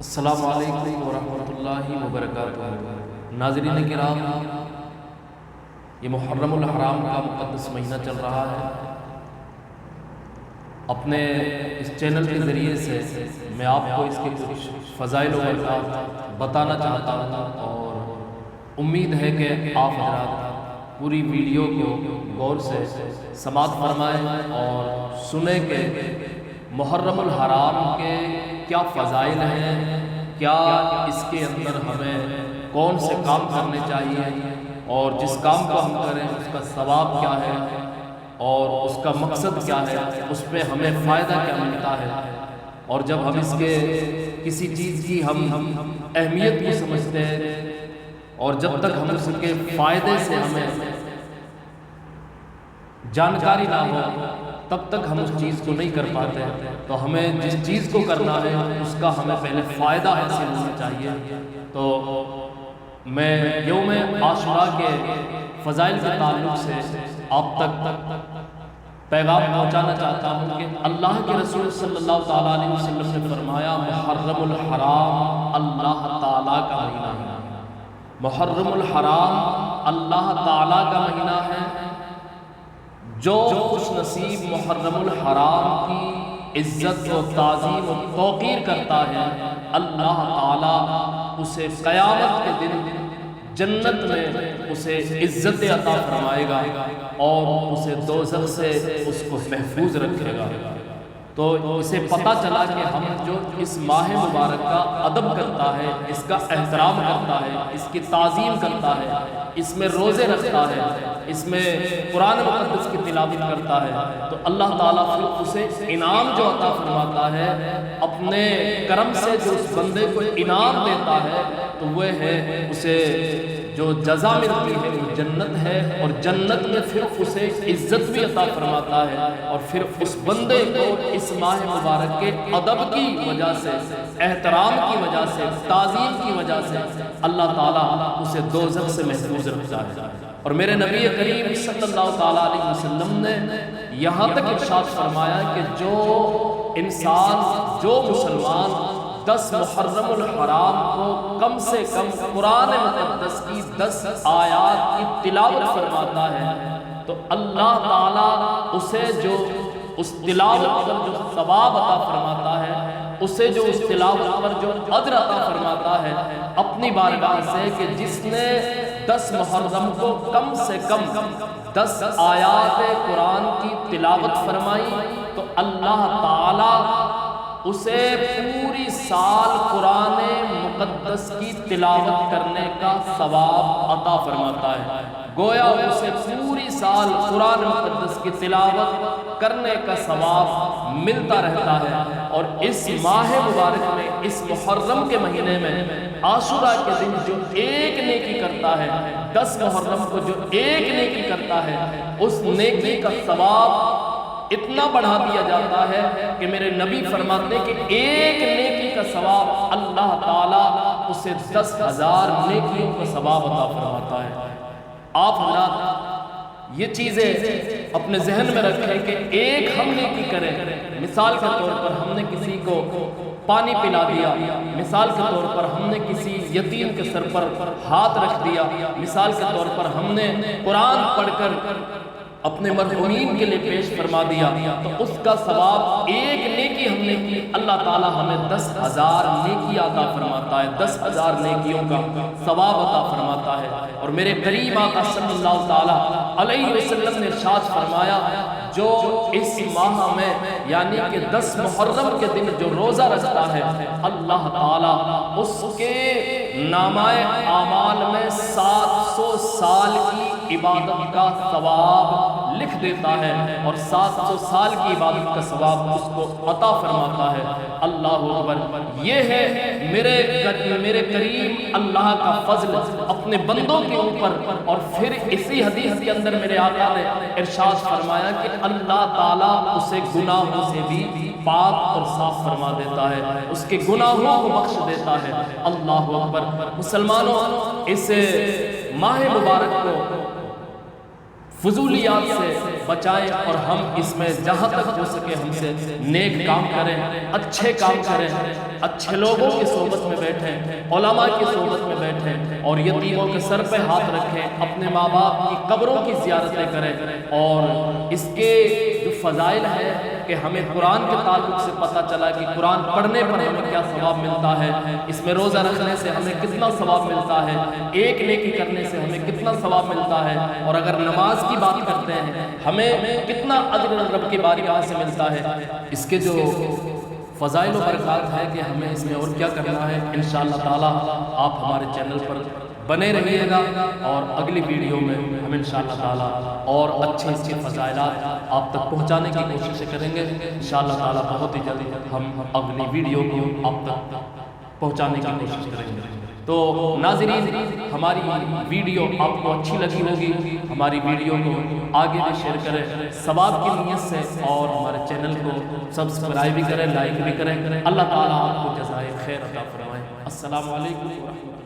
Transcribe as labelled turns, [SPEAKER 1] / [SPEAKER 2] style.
[SPEAKER 1] السلام علیکم ورحمۃ اللہ وبرکاتہ۔ ناظرین کرام، یہ محرم الحرام کا مقدس مہینہ چل رہا ہے۔ اپنے اس چینل کے ذریعے سے میں آپ کو اس کے کچھ فضائل و برکات بتانا چاہتا ہوں، اور امید ہے کہ آپ حضرات پوری ویڈیو کو غور سے سماعت فرمائیں اور سنیں کہ محرم الحرام کے کیا فضائل ہیں، کیا اس کے اندر ہمیں کون سے کام کرنے چاہیے، اور جس کام کو ہم کریں اس کا ثواب کیا ہے اور اس کا مقصد کیا ہے، اس پہ ہمیں فائدہ کیا ملتا ہے۔ اور جب ہم اس کے کسی چیز کی ہم اہمیت کو سمجھتے ہیں، اور جب تک ہم اس کے فائدے سے ہمیں جانکاری نہ ہو تب تک ہم اس چیز کو نہیں کر پاتے۔ تو ہمیں جس چیز کو کرنا ہے اس کا ہمیں پہلے فائدہ حاصل ہونا چاہیے۔ تو میں یوم عاشوراء کے فضائل کے تعلق سے آپ تک پیغام پہنچانا چاہتا ہوں کہ اللہ کے رسول صلی اللہ تعالیٰ علیہ وسلم نے فرمایا، محرم الحرام اللہ تعالیٰ کا مہینہ ہے۔ محرم الحرام اللہ تعالیٰ کا مہینہ ہے۔ جو خوش نصیب محرم الحرام کی عزت و تعظیم و توقیر کرتا ہے، اللہ تعالیٰ اسے قیامت کے دن جنت میں اسے عزت عطا فرمائے گا اور اسے دوزخ سے اس کو محفوظ رکھے گا۔ تو اسے پتہ چلا کہ ہم جو اس ماہ مبارک کا ادب کرتا ہے، اس کا احترام کرتا ہے، اس کی تعظیم کرتا ہے، اس میں روزے رکھتا ہے، اس میں قرآن مقدس کی تلاوت کرتا ہے، تو اللہ تعالیٰ پھر اسے انعام جو عطا فرماتا ہے، اپنے کرم سے جو اس بندے کو انعام دیتا ہے، تو وہ ہے اسے جو جزا ملتی ہے وہ جنت ہے، اور جنت میں پھر اسے عزت بھی عطا فرماتا ہے، اور پھر اس بندے کو اس ماہ مبارک کے ادب کی وجہ سے، احترام کی وجہ سے، تعظیم کی وجہ سے اللہ تعالیٰ اسے دوزخ سے محفوظ رکھتا ہے۔ اور میرے نبی کریم صلی اللہ تعالیٰ علیہ وسلم نے یہاں تک ارشاد فرمایا کہ جو انسان، جو مسلمان 10 محرم الحرام کو کم سے کم قرآن مقدس کی 10 آیات کی تلاوت فرماتا ہے، تو اللہ تعالیٰ اسے جو اس تلاوت پر جو ثواب عطا فرماتا ہے، اسے جو اس تلاوت پر جو اجر عطا فرماتا ہے اپنی بارگاہ سے، کہ جس نے 10 محرم کو کم سے کم 10 آیات قرآن کی تلاوت فرمائی، تو اللہ تعالیٰ اسے پوری سال قرآن مقدس کی تلاوت کرنے کا ثواب عطا فرماتا ہے۔ گویا اسے پوری سال قرآن مقدس کی تلاوت کرنے کا ثواب ملتا رہتا ہے۔ اور اس ماہ مبارک میں، اس محرم کے مہینے میں، عاشوراء کے دن جو ایک نیکی کرتا ہے، 10 محرم کو جو ایک نیکی کرتا ہے، اس نیکی کا ثواب اتنا بڑھا دیا جاتا ہے کہ میرے نبی فرماتے ہیں کہ ایک نیکی کا ثواب اللہ تعالیٰ اسے 10,000 نیکیوں کا ثواب عطا فرماتا ہے۔ آپ حضرات یہ چیزیں اپنے ذہن میں رکھیں کہ ایک ہم نیکی کریں، مثال کے طور پر ہم نے کسی کو پانی پلا دیا، مثال کے طور پر ہم نے کسی یتیم کے سر پر ہاتھ رکھ دیا، مثال کے طور پر ہم نے قرآن پڑھ کر اپنے مرحومین کے لیے پیش فرما دیا، تو اس کا ثواب ایک نیکی ہم نے کی، اللہ تعالیٰ ہمیں 10,000 نیکی عطا فرماتا ہے، 10,000 نیکیوں کا ثواب عطا فرماتا ہے۔ اور میرے کریم آقا صلی اللہ تعالیٰ علیہ وسلم نے ارشاد فرمایا، جو اس ماہ میں یعنی کہ 10 محرم کے دن جو روزہ رکھتا ہے، اللہ تعالیٰ اس کے نامہ اعمال میں 700 سال کی عبادت کا ثواب لکھ دیتا ہے، اور 700 سال کی عبادت کا ثواب اس کو عطا فرماتا ہے۔ اللہ اکبر! یہ ہے میرے کریم اللہ کا فضل اپنے بندوں کے اوپر۔ اور پھر اسی حدیث کے اندر میرے آقا نے ارشاد فرمایا کہ اللہ تعالیٰ اسے گناہوں سے بھی پاک اور صاف فرما دیتا ہے، اس کے گناہوں کو بخش دیتا ہے۔ اللہ اکبر! مسلمانوں، اس ماہ مبارک کو فضولیات سے بچائیں اور ہم اس میں جہاں تک ہو سکے ہم سے نیک کام کریں، اچھے کام کریں، اچھے لوگوں کی صحبت میں بیٹھیں، علماء کی صحبت میں بیٹھیں، اور یتیموں کے سر پہ ہاتھ رکھیں، اپنے ماں باپ کی قبروں کی زیارتیں کریں۔ اور اس کے جو فضائل ہے کہ ہمیں قرآن کے تعلق سے پتہ چلا کہ قرآن پڑھنے پر ہمیں کیا ثواب ملتا ہے، اس میں روزہ رکھنے سے ہمیں کتنا ثواب ملتا ہے، ایک نیکی کرنے سے ہمیں کتنا ثواب ملتا ہے، اور اگر نماز کی بات کرتے ہیں ہمیں کتنا اجر رب کی بارگاہ سے ملتا ہے۔ اس کے جو فضائل و برکات ہے کہ ہمیں اس میں اور کیا کرنا ہے، انشاءاللہ تعالی آپ ہمارے چینل پر بنے رہیے گا، اور اگلی ویڈیو میں ہم انشاءاللہ تعالی اور اچھے اچھے فضائلات آپ تک پہنچانے کی کوشش کریں گے۔ انشاءاللہ تعالی بہت ہی جلد ہم اگلی ویڈیو کو آپ تک پہنچانے کی کوشش کریں گے۔ تو ناظرین، ہماری ویڈیو آپ کو اچھی لگی ہوگی، ہماری ویڈیو کو آگے بھی شیئر کریں ثواب کی نیت سے، اور ہمارے چینل کو سبسکرائب بھی کریں، لائک بھی کریں۔ اللہ تعالیٰ آپ کو جزائے خیر عطا فرمائے۔ السلام علیکم ورحمۃ اللہ۔